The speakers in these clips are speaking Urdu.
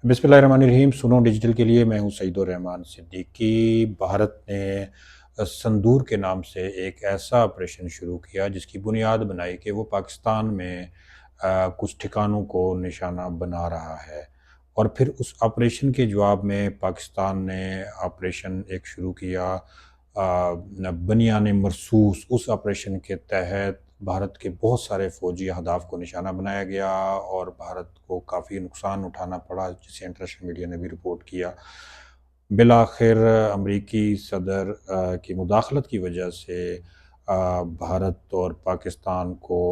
بسم اللہ الرحمن الرحیم. سنو ڈیجیٹل کے لیے میں ہوں سعید الرحمان صدیقی. بھارت نے سندور کے نام سے ایک ایسا آپریشن شروع کیا جس کی بنیاد بنائی کہ وہ پاکستان میں کچھ ٹھکانوں کو نشانہ بنا رہا ہے، اور پھر اس آپریشن کے جواب میں پاکستان نے آپریشن ایک شروع کیا بنیان مرصوص. اس آپریشن کے تحت بھارت کے بہت سارے فوجی اہداف کو نشانہ بنایا گیا اور بھارت کو کافی نقصان اٹھانا پڑا، جسے انٹرنیشنل میڈیا نے بھی رپورٹ کیا. بالآخر امریکی صدر کی مداخلت کی وجہ سے بھارت اور پاکستان کو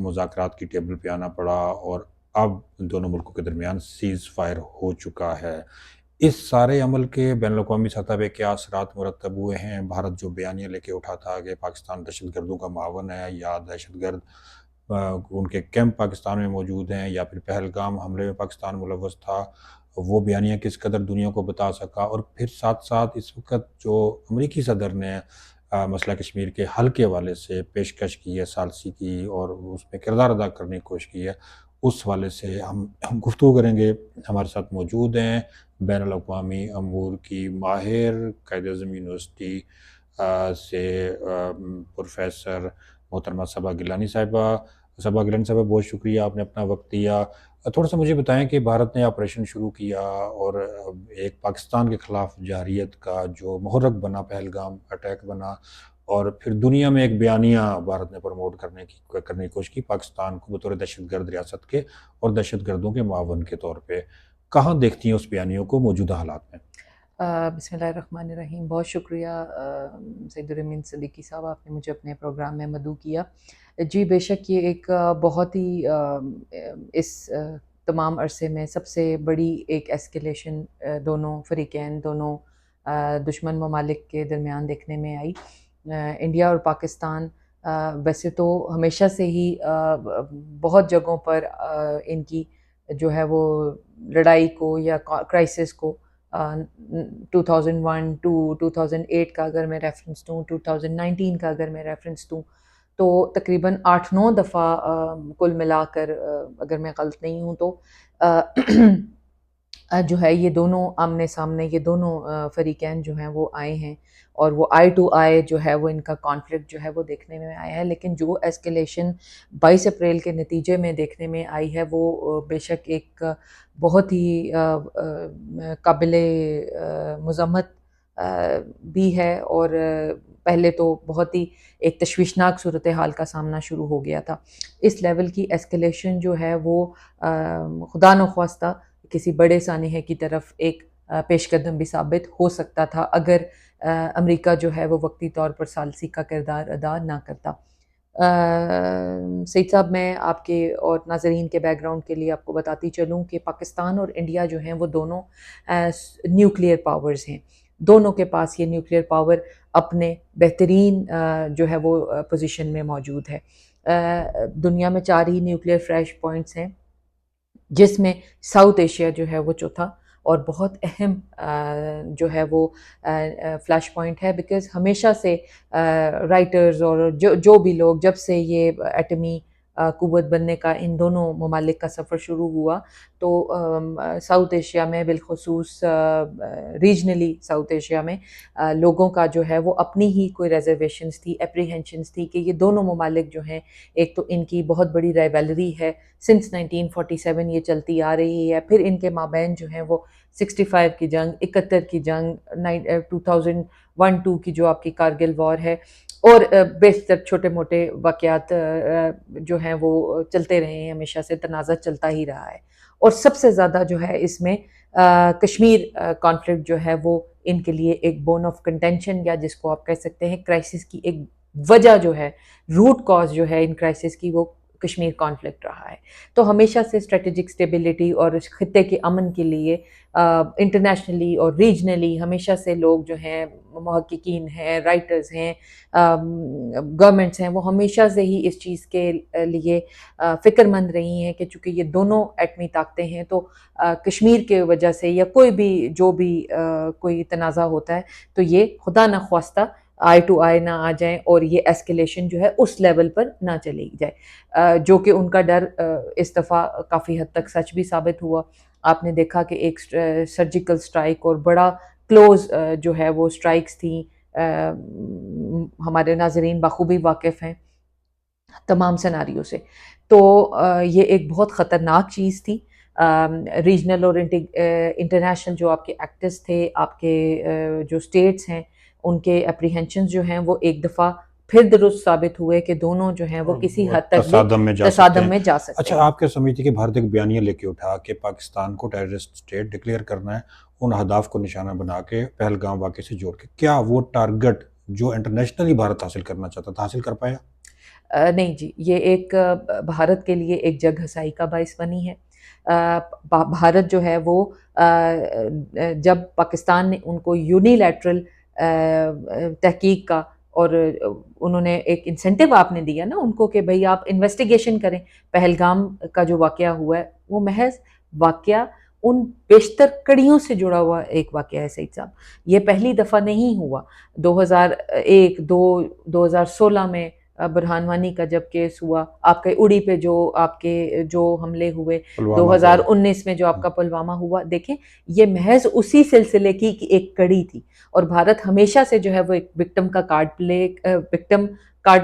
مذاکرات کی ٹیبل پہ آنا پڑا، اور اب دونوں ملکوں کے درمیان سیز فائر ہو چکا ہے. اس سارے عمل کے بین الاقوامی سطح پہ کیا اثرات مرتب ہوئے ہیں؟ بھارت جو بیانیہ لے کے اٹھا تھا کہ پاکستان دہشت گردوں کا معاون ہے، یا دہشت گرد ان کے کیمپ پاکستان میں موجود ہیں، یا پھر پہلگام حملے میں پاکستان ملوث تھا، وہ بیانیہ کس قدر دنیا کو بتا سکا. اور پھر ساتھ ساتھ اس وقت جو امریکی صدر نے مسئلہ کشمیر کے حل کے حوالے سے پیشکش کی ہے ثالثی کی، اور اس میں کردار ادا کرنے کی کوشش کی ہے، اس حوالے سے ہم گفتگو کریں گے. ہمارے ساتھ موجود ہیں بین الاقوامی امور کی ماہر، قائد اعظم یونیورسٹی سے پروفیسر محترمہ صبا گیلانی صاحبہ. صبا گیلانی صاحبہ، بہت شکریہ، آپ نے اپنا وقت دیا. تھوڑا سا مجھے بتائیں کہ بھارت نے آپریشن شروع کیا اور ایک پاکستان کے خلاف جارحیت کا جو محرک بنا، پہلگام اٹیک بنا، اور پھر دنیا میں ایک بیانیہ بھارت نے پروموٹ کرنے کی کوشش کی پاکستان کو بطور دہشت گرد ریاست کے اور دہشت گردوں کے معاون کے طور پہ. کہاں دیکھتی ہیں اس بیانیوں کو موجودہ حالات میں؟ بسم اللہ الرحمن الرحیم. بہت شکریہ سعید الرحمان صدیقی صاحب، آپ نے مجھے اپنے پروگرام میں مدعو کیا. جی بے شک یہ ایک بہت ہی اس تمام عرصے میں سب سے بڑی ایک ایسکیلیشن دونوں فریقین، دونوں دشمن ممالک کے درمیان دیکھنے میں آئی. انڈیا اور پاکستان ویسے تو ہمیشہ سے ہی بہت جگہوں پر ان کی جو ہے وہ لڑائی کو یا کرائسس کو 2001 ٹو 2008 کا اگر میں ریفرنس دوں، 2019 کا اگر میں ریفرنس دوں، تو تقریباً 8-9 دفعہ کل ملا کر اگر میں غلط نہیں ہوں تو جو ہے یہ دونوں آمنے سامنے، یہ دونوں فریقین جو ہیں وہ آئے ہیں، اور وہ آئی ٹو آئی جو ہے وہ ان کا کانفلکٹ جو ہے وہ دیکھنے میں آیا ہے. لیکن جو ایسکیلیشن 22 اپریل کے نتیجے میں دیکھنے میں آئی ہے وہ بے شک ایک بہت ہی قابل مذمت بھی ہے، اور پہلے تو بہت ہی ایک تشویشناک صورتحال کا سامنا شروع ہو گیا تھا. اس لیول کی ایسکیلیشن جو ہے وہ خدا نخواستہ کسی بڑے سانحے کی طرف ایک پیش قدم بھی ثابت ہو سکتا تھا اگر امریکہ جو ہے وہ وقتی طور پر ثالثی کا کردار ادا نہ کرتا. سعید صاحب، میں آپ کے اور ناظرین کے بیک گراؤنڈ کے لیے آپ کو بتاتی چلوں کہ پاکستان اور انڈیا جو ہیں وہ دونوں نیوکلیئر پاورز ہیں. دونوں کے پاس یہ نیوکلیئر پاور اپنے بہترین جو ہے وہ پوزیشن میں موجود ہے. دنیا میں 4 ہی نیوکلیئر فلیش پوائنٹس ہیں، جس میں ساؤتھ ایشیا جو ہے وہ چوتھا اور بہت اہم جو ہے وہ فلیش پوائنٹ ہے. بیکاز ہمیشہ سے رائٹرز اور جو بھی لوگ، جب سے یہ ایٹمی قوت بننے کا ان دونوں ممالک کا سفر شروع ہوا، تو ساؤتھ ایشیا میں بالخصوص ریجنلی ساؤتھ ایشیا میں لوگوں کا جو ہے وہ اپنی ہی کوئی ریزرویشنز تھی، اپریہنشنز تھی کہ یہ دونوں ممالک جو ہیں، ایک تو ان کی بہت بڑی رائیولری ہے، سنس 1947 یہ چلتی آ رہی ہے. پھر ان کے مابین جو ہیں وہ 65 کی جنگ، 71 کی جنگ، 2001-2 کی جو آپ کی کارگل وار ہے، اور بیشتر چھوٹے موٹے واقعات جو ہیں وہ چلتے رہے ہیں، ہمیشہ سے تنازع چلتا ہی رہا ہے. اور سب سے زیادہ جو ہے اس میں کشمیر کانفلکٹ جو ہے وہ ان کے لیے ایک بون آف کنٹینشن، یا جس کو آپ کہہ سکتے ہیں کرائسس کی ایک وجہ جو ہے، روٹ کاز جو ہے ان کرائسس کی، وہ کشمیر کانفلکٹ رہا ہے. تو ہمیشہ سے اسٹریٹجک اسٹیبلٹی اور اس خطے کے امن کے لیے انٹرنیشنلی اور ریجنلی ہمیشہ سے لوگ جو ہیں، محققین ہیں، رائٹرز ہیں، گورنمنٹس ہیں، وہ ہمیشہ سے ہی اس چیز کے لیے فکر مند رہی ہیں کہ چونکہ یہ دونوں ایٹمی طاقتیں ہیں، تو کشمیر کے وجہ سے یا کوئی بھی جو بھی کوئی تنازع ہوتا ہے تو یہ خدا نخواستہ آئی ٹو آئی نہ آ جائیں، اور یہ ایسکیلیشن جو ہے اس لیول پر نہ چلی جائے، جو کہ ان کا ڈر اس دفعہ کافی حد تک سچ بھی ثابت ہوا. آپ نے دیکھا کہ ایک سرجیکل اسٹرائک اور بڑا کلوز جو ہے وہ اسٹرائکس تھیں، ہمارے ناظرین بخوبی واقف ہیں تمام سیناریوں سے. تو یہ ایک بہت خطرناک چیز تھی. ریجنل اور انٹرنیشنل جو آپ کے ایکٹرز تھے، آپ کے جو اسٹیٹس ہیں، ان کے اپریہینشنز جو ہیں وہ ایک دفعہ پھر درست ثابت ہوئے کہ دونوں جو ہیں وہ کسی حد تک بھی تصادم میں جا سکتے تصادم ہیں. میں جا سکتے اچھا، ہیں. آپ کیا سمجھتی کہ بھارت ایک بیانیہ لے کے اٹھا کہ پاکستان کو ٹیررسٹ اسٹیٹ ڈکلیئر کرنا ہے، ان اہداف کو نشانہ بنا کے پہلگام واقعے سے جوڑ کے، کیا وہ ٹارگٹ جو انٹرنیشنلی بھارت حاصل کرنا چاہتا تھا حاصل کر پایا؟ نہیں جی، یہ ایک بھارت کے لیے ایک جگ ہنسائی کا باعث بنی ہے. بھارت جو ہے وہ جب پاکستان نے ان کو یونیلیٹرل تحقیق کا، اور انہوں نے ایک انسینٹیو آپ نے دیا نا ان کو کہ بھئی آپ انویسٹیگیشن کریں. پہلگام کا جو واقعہ ہوا ہے وہ محض واقعہ ان بیشتر کڑیوں سے جڑا ہوا ایک واقعہ ہے سعید صاحب. یہ پہلی دفعہ نہیں ہوا. 2001 دو 2016 میں برہان وانی کا جب کیس ہوا، آپ کے اڑی پہ آپ کے جو حملے ہوئے، پلوامہ کا 2019 میں جو آپ کا پلوامہ ہوا، دیکھیں یہ محض اسی سلسلے کی ایک کڑی تھی. اور بھارت ہمیشہ سے جو ہے وہ ایک وکٹم کارڈ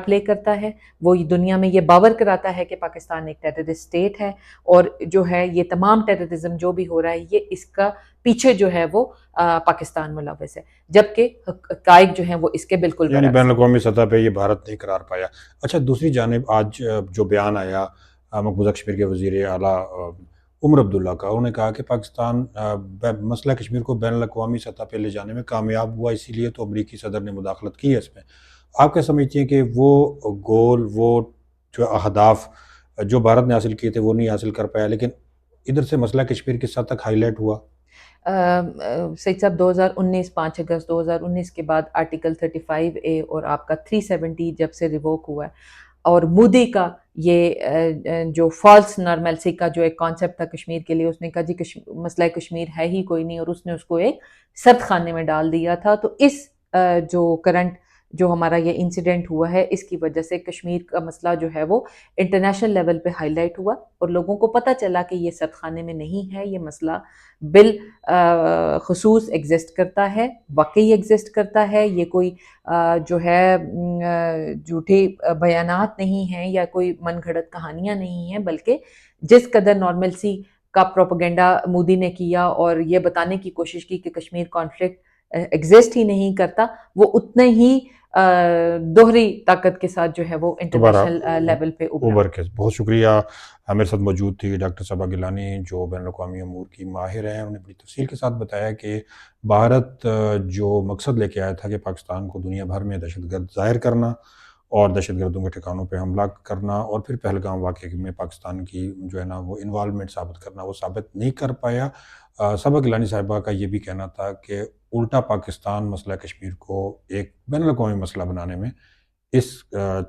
پلے کرتا ہے. وہ دنیا میں یہ باور کراتا ہے کہ پاکستان ایک ٹیررسٹ اسٹیٹ ہے، اور جو ہے یہ تمام ٹیررزم جو بھی ہو رہا ہے یہ اس کا پیچھے جو ہے وہ پاکستان ملوث ہے، جبکہ حقائق جو ہیں وہ اس کے بالکل یعنی برعکس بین ہیں. الاقوامی سطح پہ یہ بھارت نہیں قرار پایا. اچھا، دوسری جانب آج جو بیان آیا مقبوضہ کشمیر کے وزیر اعلیٰ عمر عبداللہ کا، انہوں نے کہا کہ پاکستان مسئلہ کشمیر کو بین الاقوامی سطح پہ لے جانے میں کامیاب ہوا، اسی لیے تو امریکی صدر نے مداخلت کی ہے اس میں. آپ کیا سمجھتی ہیں کہ وہ گول، وہ جو اہداف جو بھارت نے حاصل کیے تھے وہ نہیں حاصل کر پایا، لیکن ادھر سے مسئلہ کشمیر کس حد تک ہائی لائٹ ہوا؟ سعید صاحب 5 اگست 2019 کے بعد آرٹیکل 35A اور آپ کا 370 جب سے ریووک ہوا ہے، اور مودی کا یہ جو فالس نارملسی کا جو ایک کانسیپٹ تھا کشمیر کے لیے، اس نے کہا جی مسئلہ کشمیر ہے ہی کوئی نہیں، اور اس نے اس کو ایک سرد خانے میں ڈال دیا تھا. تو اس جو کرنٹ جو ہمارا یہ انسیڈنٹ ہوا ہے، اس کی وجہ سے کشمیر کا مسئلہ جو ہے وہ انٹرنیشنل لیول پہ ہائی لائٹ ہوا، اور لوگوں کو پتہ چلا کہ یہ سرد خانے میں نہیں ہے، یہ مسئلہ خصوص ایگزسٹ کرتا ہے، واقعی ایگزسٹ کرتا ہے. یہ کوئی جو ہے جھوٹے بیانات نہیں ہیں یا کوئی من گھڑت کہانیاں نہیں ہیں، بلکہ جس قدر نارملسی کا پروپیگنڈا مودی نے کیا اور یہ بتانے کی کوشش کی کہ کشمیر کانفلکٹ ایگزسٹ ہی نہیں کرتا، وہ اتنے ہی دوہری طاقت کے ساتھ جو ہے وہ دوبارہ انٹرنیشنل لیول پہ اوبر کے. بہت شکریہ. میرے ساتھ موجود تھی ڈاکٹر صبا گیلانی جو بین الاقوامی امور کی ماہر ہیں. انہوں نے بڑی تفصیل کے ساتھ بتایا کہ بھارت جو مقصد لے کے آیا تھا کہ پاکستان کو دنیا بھر میں دہشت گرد ظاہر کرنا اور دہشت گردوں کے ٹھکانوں پہ حملہ کرنا، اور پھر پہلگام واقعے میں پاکستان کی جو ہے نا وہ انوالومنٹ ثابت کرنا، وہ ثابت نہیں کر پایا. صبا گیلانی صاحبہ کا یہ بھی کہنا تھا کہ الٹا پاکستان مسئلہ کشمیر کو ایک بین الاقوامی مسئلہ بنانے میں اس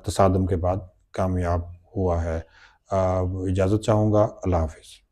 تصادم کے بعد کامیاب ہوا ہے. اجازت چاہوں گا. اللہ حافظ.